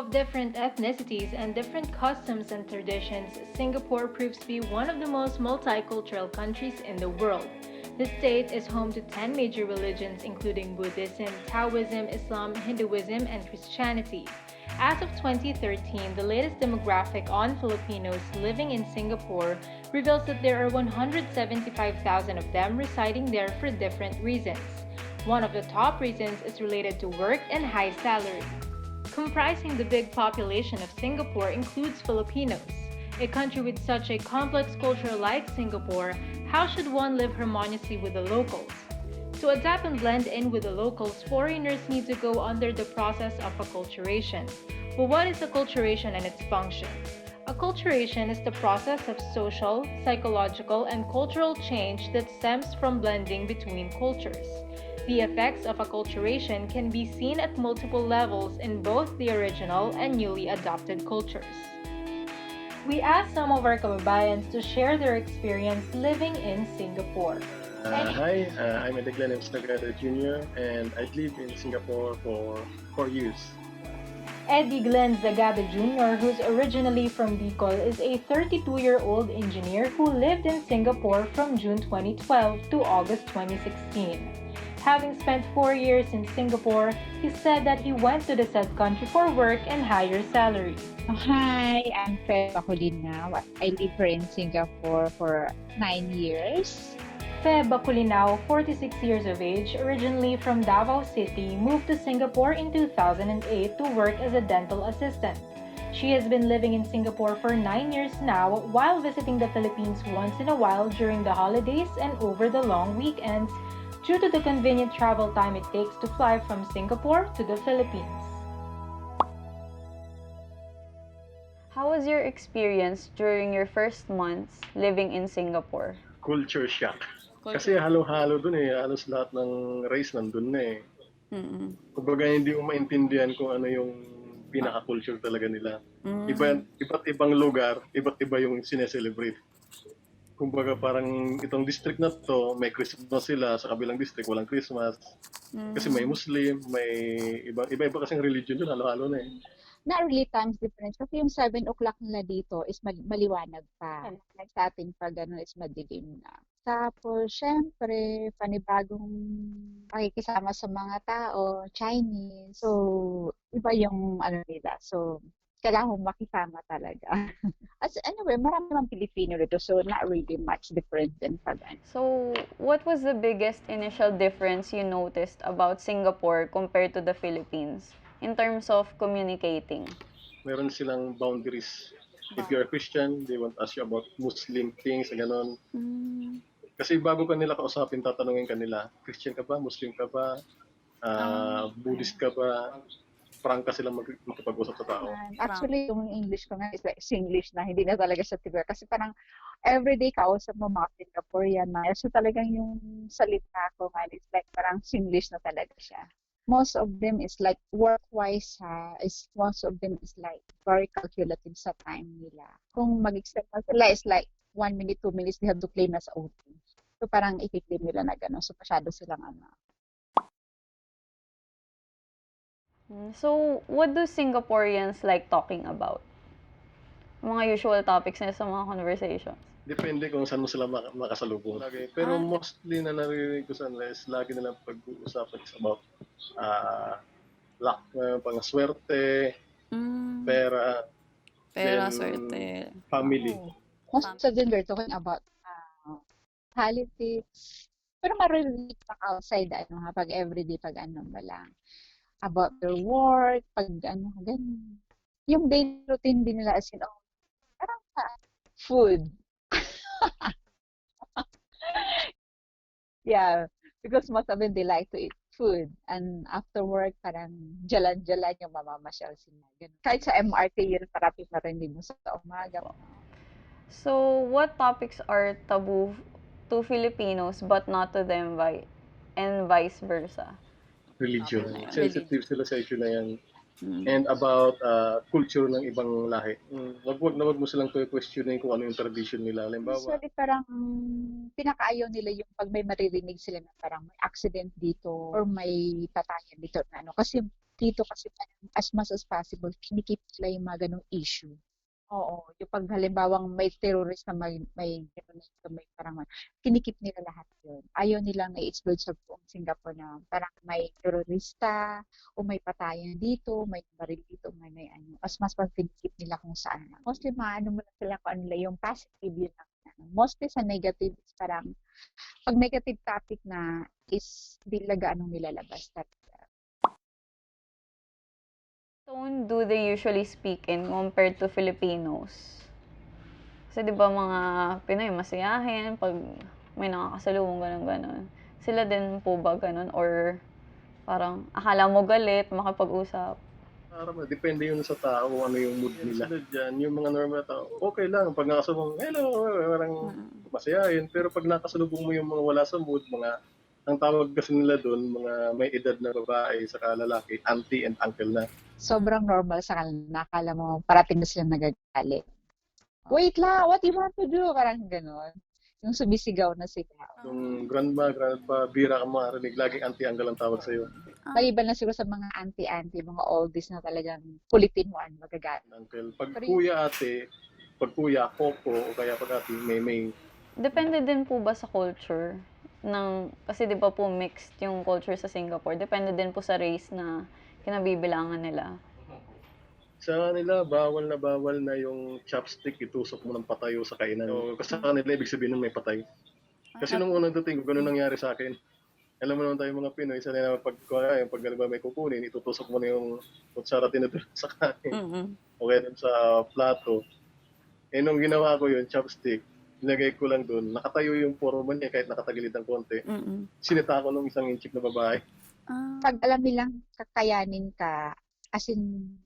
of different ethnicities and different customs and traditions, Singapore proves to be one of the most multicultural countries in the world. The state is home to 10 major religions, including Buddhism, Taoism, Islam, Hinduism, and Christianity. As of 2013, the latest demographic on Filipinos living in Singapore reveals that there are 175,000 of them residing there for different reasons. One of the top reasons is related to work and high salary. Comprising the big population of Singapore includes Filipinos. A country with such a complex culture like Singapore, how should one live harmoniously with the locals? To adapt and blend in with the locals, foreigners need to go under the process of acculturation. But what is acculturation and its function? Acculturation is the process of social, psychological, and cultural change that stems from blending between cultures. The effects of acculturation can be seen at multiple levels in both the original and newly adopted cultures. We asked some of our kababayans to share their experience living in Singapore. Hi, I'm Edeglan Nagada Jr. and I lived in Singapore for 4 years. Eddie Glenn Zagada Jr., who's originally from Bicol, is a 32-year-old engineer who lived in Singapore from June 2012 to August 2016. Having spent 4 years in Singapore, he said that he went to the said country for work and higher salary. Hi, I'm Feb Bacolina. I live here in Singapore for 9 years. Feb Baculinao, 46 years of age, originally from Davao City, moved to Singapore in 2008 to work as a dental assistant. She has been living in Singapore for 9 years now, while visiting the Philippines once in a while during the holidays and over the long weekends, due to the convenient travel time it takes to fly from Singapore to the Philippines. How was your experience during your first months living in Singapore? Culture shock. Kasi halo-halo dun eh, halos lahat ng race nandun na eh. Kumbaga hindi mo maintindihan kung ano yung pinaka-culture talaga nila. Iba't ibang lugar, iba't iba yung sineselebrate. Kumbaga parang itong district na to, may Christmas sila, sa kabilang district walang Christmas. Kasi may Muslim, may iba-iba kasing religion dun, halo-halo na eh. Not really times difference. Kasi yung 7 o'clock nila dito is maliwanag pa. Like sa atin pag ano is madilim na. Tapos, syempre, panibagong pakikisama sa mga tao, Chinese. So, iba yung ano nila. So, kailangan mong makisama talaga. As anyway, marami naman Pilipino dito. So, not really much different than pag ano. So, what was the biggest initial difference you noticed about Singapore compared to the Philippines in terms of communicating? Meron silang boundaries. If you're a Christian, they won't ask you about Muslim things, gano'n. Kasi bago ka nila kausapin, tatanungin ka nila, Christian ka ba? Muslim ka ba? Buddhist ka ba? Prangka silang makipag-usap sa tao. Actually, yung English ko nga is like Singlish na, hindi na talaga siya tiga. Kasi parang everyday kausap mo mga Singaporean na. So talagang yung salita ko nga is like parang Singlish na talaga siya. Most of them is like work-wise most of them is like very calculative sa time nila. Kung mag-extend na sila is like 1 minute, 2 minutes, they have to claim as OT. So parang i-claim nila na gano'n. So masyado silang ano. So, what do Singaporeans like talking about? Mga usual topics nila sa mga conversations. Depende kung saan mo sila makasalubong. Pero mostly na naririnig ko sa nila is lagi nilang pag-uusapan is about luck, pangaswerte, pera, then, swerte. family. Most of them they're talking about politics. Pero maririnig pa outside, pag everyday, pag ano ba lang. About their work, pag ano, ganun. Yung daily routine din nila as in, parang food. Yeah, because most of them, they like to eat food. And after work, parang jalan-jalan yung mamamasyal sila. Ganun. Kahit sa MRT, yun, parati marinig mo sa umaga. So, what topics are taboo to Filipinos but not to them and vice versa? Religion. Sensitive sila sa issue na yan. And about culture ng ibang lahi. Wag mo silang questionin kung ano yung tradition nila. Halimbawa, usually parang pinakaayaw nila yung pag may maririnig sila na parang may accident dito or may patayan dito na ano. Kasi Dito kasi parang as much as possible, kinikip nila yung mga ganong issue. Oo, yung pag halimbawang may terrorist na may gano'n na may parang kinikip nila lahat yun. Ayaw nilang i-explode sa buong Singapore na parang may terorista o may patayan dito, may baril dito, may ano. As mas pag kinikip nila kung saan lang. Mostly maano mo na sila kung ano nila yung positive yun lang. Mostly sa negative is parang pag negative topic na is di talaga anong nilalabas. Tone do they usually speak in compared to Filipinos? Kasi 'di ba mga Pinoy masayahin pag may nakakasalubong gano'n. Sila din po ba gano'n or parang akala mo galit makipag-usap? Parang depende yun sa tao kung ano yung mood nila. Sila dyan, yung mga normal na tao, okay lang. Pag nakasalubong, hello, parang masayahin. Pero pag nakasalubong mo yung mga wala sa mood, ang tawag kasi nila doon, mga may edad na babae saka lalaki, auntie and uncle na. Sobrang normal sa kanila. Nakala mo parating na silang nagagalit. Wait lang, what you want to do? Parang gano'n. Yung sumisigaw na sila. Yung grandma, bira ka marinig, laging auntie uncle ang tawag sa'yo. Maliban na siguro sa mga auntie-auntie, mga oldies na talagang kulitin mo ang magagalit. Uncle. Pag kuya ate, pag kuya, koko, o kaya pag ate, may. Depende din po ba sa culture kasi 'di ba po mixed yung culture sa Singapore. Depende din po sa race na kinabibilangan nila. Sa kanila, bawal na yung chopstick, itusok mo ng patayo sa kainan. So, kasi sa kanila, ibig sabihin nun may patay. Kasi nung unang dating ko, ganun nangyari sa akin. Alam mo naman tayo mga Pinoy, sa nila pag may kukunin, itutusok mo na yung kutsara tinutulog sa kanin. O kaya dun sa plato. Eh nung ginawa ko yun, chopstick, nilagay ko lang dun, nakatayo yung foreman niya kahit nakatagilid ng konti. Sinita ko nung isang inchik na babae. Pag alam nilang kakayanin ka, as in,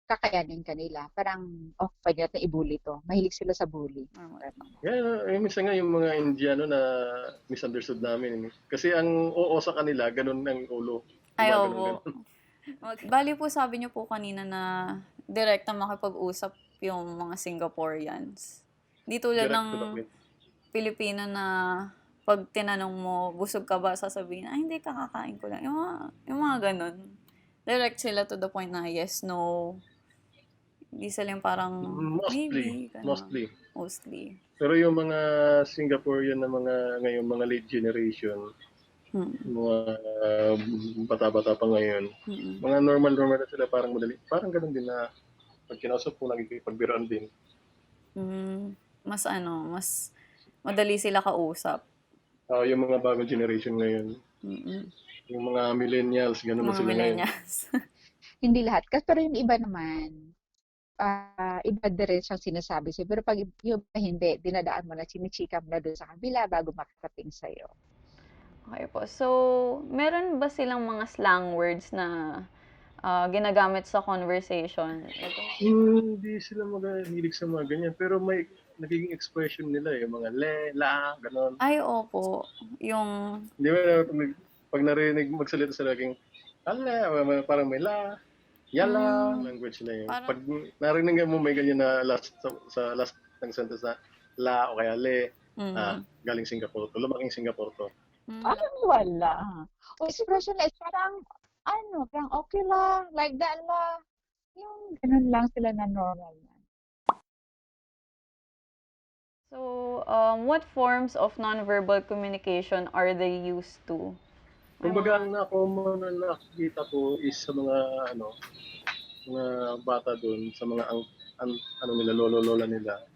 kakayanin ka nila. Parang, pwede natin i-bully to. Mahilig sila sa bully. Minsan nga yung mga Indiano na misunderstood namin. Kasi ang oo sa kanila, ganun ang ulo. Ay, Ganun. Bali po sabi niyo po kanina na direkta makipag-usap yung mga Singaporeans. Di tulad Direct ng to the point. Pilipino na pag tinanong mo, busog ka ba, sasabihin, ay hindi, kakakain ko lang. Yung mga ganun. Direct sila to the point na yes, no. Hindi sila yung parang, maybe. Ganun. Mostly. Pero yung mga Singaporean na ngayong mga late generation, mga bata-bata pa ngayon, mga normal na sila, parang madali. Parang ganun din na pag kinausap ko, nagkikipagbiroan din. Mas madali sila kausap. Yung mga bagong generation ngayon. Yung mga millennials, ganun na sila ngayon. Hindi lahat. Pero yung iba naman, iba din rin siyang sinasabi sa'yo. Pero pag yung iba hindi, dinadaan mo na, chinichika mo na doon sa kabila bago makakating sa'yo. Okay po. So, meron ba silang mga slang words na ginagamit sa conversation? Hindi sila magahilig sa mga ganyan. Pero may nagiging expression nila mga la, ganon. Ay, opo. Yung... Di ba, pag narinig magsalita sa laging, parang may la, yala, language na yun. Pag narinig mo may ganyan na sa last ng sentence na la o kaya le, galing Singapore to, lumaking Singapore to. Wala. O expression is parang, parang okay lang, like that lang. Yung ganun lang sila na normal na. So, what forms of nonverbal communication are they used to? Kumbaga, ang nakikita ko is sa mga mga bata doon, sa mga nila, lolo-lola nila.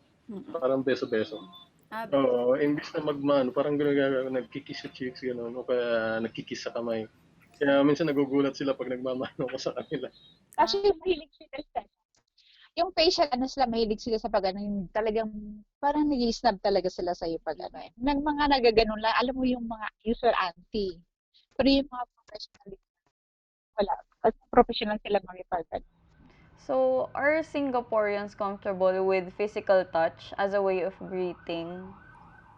Parang beso-beso. Oo, imbis na magmano, parang nagkikiss sa cheeks, gano'n, o kaya nagkikiss sa kamay. Kaya minsan nagugulat sila pag nagmamano ko sa kanila. Actually, mahilig sila sa yung facial, sila, mahilig sila sa pag yung talagang, parang nag-snub talaga sila sa iyo pag Nang mga nagaganon lang, alam mo yung mga user auntie. Pero yung mga professional, wala. Professional sila magipagod. So, are Singaporeans comfortable with physical touch as a way of greeting?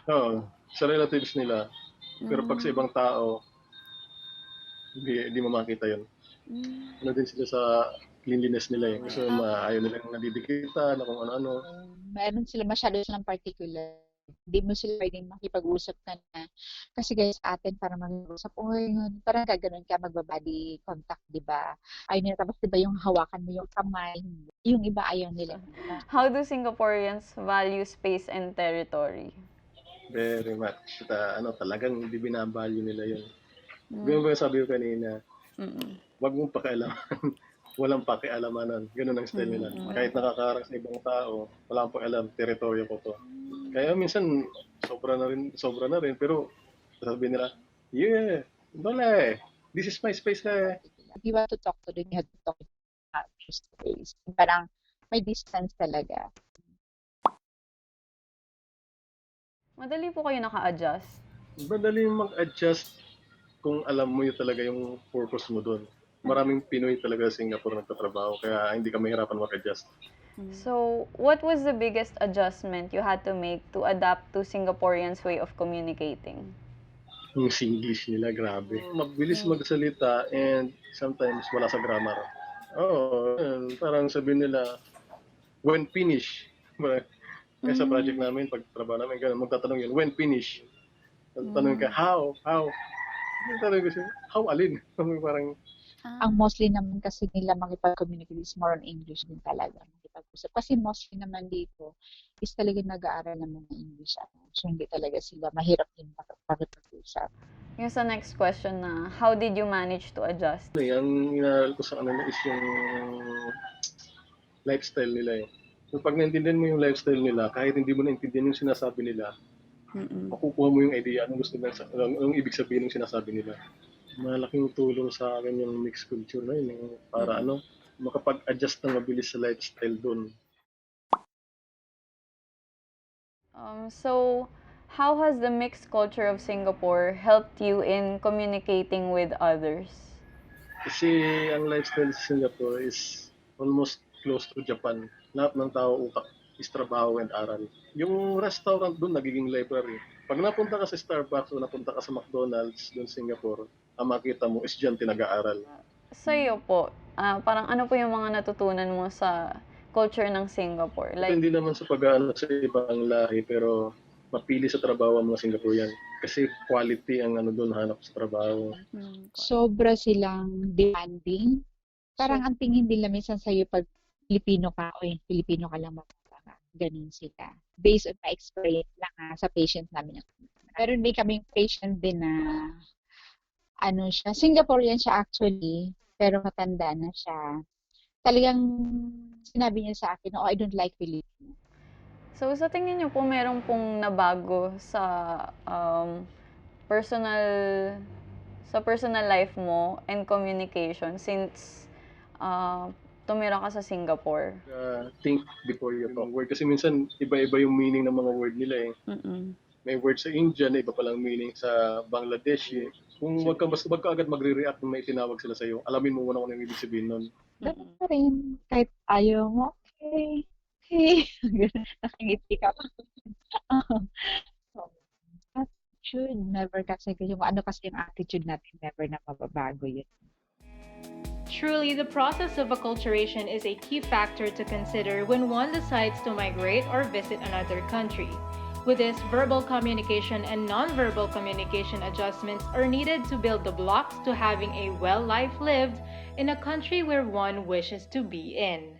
Oo, sa relatives nila. Pero pag sa ibang tao, hindi mo makita yun. Ano din sila sa cleanliness nila Gusto ayaw nilang nadidikitan na kung ano-ano. Meron sila masyado silang particular Hindi mo sila pwedeng makipag-usap na kasi guys atin para mag-usap, "Uy, parang gaganon ka, magba-body contact, 'di ba? Ayun nila tapos 'di ba yung hawakan mo yung kamay, yung iba ayaw nila. How do Singaporeans value space and territory? Very much. Talagang hindi binavalue nila yun. Ganun ba yung sabi ko kanina, wag mong pakialaman. Walang pakialamanan. Ganun ang style nila. Kahit nakakaharang sa ibang tao, wala akong pakialam, teritoryo ko to. Kaya minsan, sobra na rin, pero sabi nila, yeah, dole, this is my space eh. If you want to talk to them, you have to talk about your space. Parang may distance talaga. Madali po kayo naka-adjust. Madali mag-adjust kung alam mo yun talaga yung purpose mo doon. Maraming Pinoy talaga sa Singapore nagtatrabaho, kaya hindi ka mahirapan mag-adjust. So, what was the biggest adjustment you had to make to adapt to Singaporeans' way of communicating? Yung Singlish nila, grabe. Mabilis magsalita and sometimes wala sa grammar. Parang sabihin nila, when finish. Kaya sa project namin, pag trabaho namin, ganun, magtatanong yun, when finish. Tatanong ka, how? Tatanong ko siya, how alin? Parang, Ang mostly naman kasi nila makipag-communicate is more on English din talaga. Makipag-usap. Kasi mostly naman dito is talaga nag-aaral ng mga English. So hindi talaga sila mahirap din makipag-usap. Yung sa next question na, how did you manage to adjust? ang inaaral ko sa kanila is yung lifestyle nila eh. So, pag naintindihan mo yung lifestyle nila, kahit hindi mo naintindihan yung sinasabi nila, makukuha mo yung idea, anong ibig sabihin ng sinasabi nila. Malaking tulong sa akin yung mixed culture na yun, para makapag-adjust ng mabilis sa lifestyle doon. So, how has the mixed culture of Singapore helped you in communicating with others? Kasi ang lifestyle sa Singapore is almost close to Japan. Lahat ng tao utak is trabaho and aral. Yung restaurant doon nagiging library. Pag napunta ka sa Starbucks o napunta ka sa McDonald's doon sa Singapore, ang makita mo is dyan tinag-aaral. Sa iyo po, parang ano po yung mga natutunan mo sa culture ng Singapore? Like, hindi naman sa pag-aano sa ibang lahi, pero mapili sa trabaho ang mga Singaporean. Kasi quality ang doon hanap sa trabaho. Sobra silang demanding. Parang ang tingin nila minsan sa'yo pag Pilipino ka, Pilipino ka lang magkaka. Ganun sila. Based on my experience lang sa patient namin. Pero may kaming patient din na siya, Singaporean siya actually, pero matanda na siya. Talagang sinabi niya sa akin, I don't like Filipino. So, sa tingin niyo po, meron pong nabago sa personal life mo and communication since tumira ka sa Singapore? Think before you talk word. Kasi minsan, iba-iba yung meaning ng mga word nila eh. May word sa Indian, iba palang meaning sa Bangladeshi. Kung wag ka agad magre-react kung may tinawag sila sa iyo, alamin mo muna kung ano ibig sabihin nun. Ganun pa rin. Kahit ayaw mo, okay. Nakangiti ka pa. Attitude, never kasi yung kasi yung attitude natin, never na mababago yun. Truly, the process of acculturation is a key factor to consider when one decides to migrate or visit another country. With this, verbal communication and non-verbal communication adjustments are needed to build the blocks to having a well life lived in a country where one wishes to be in.